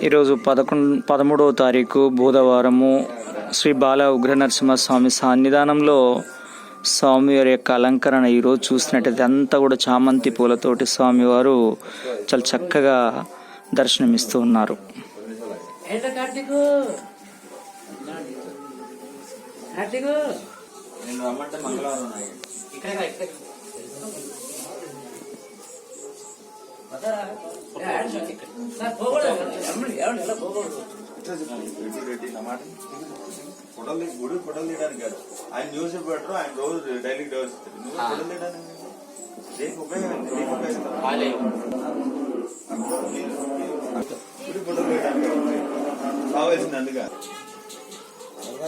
ఈరోజు 13వ తారీఖు బుధవారము శ్రీ బాల ఉగ్రనరసింహస్వామి సన్నిధానంలో స్వామివారి యొక్క అలంకరణ ఈరోజు చూసినట్టయితే అంతా కూడా చామంతి పూలతోటి స్వామివారు చాలా చక్కగా దర్శనమిస్తూ ఉన్నారు. గుడి ఫోటోలు తీయడానికి కాదు, ఆయన న్యూస్ పెట్టరు, ఆయన రోజు డైలీ డోస్ నువ్వు ఫోటోలు తీయడానికి దేనికి ఉపయోగం? గుడి ఫోటోలు తీయడానికి కావాల్సింది అందుగా ఫోటో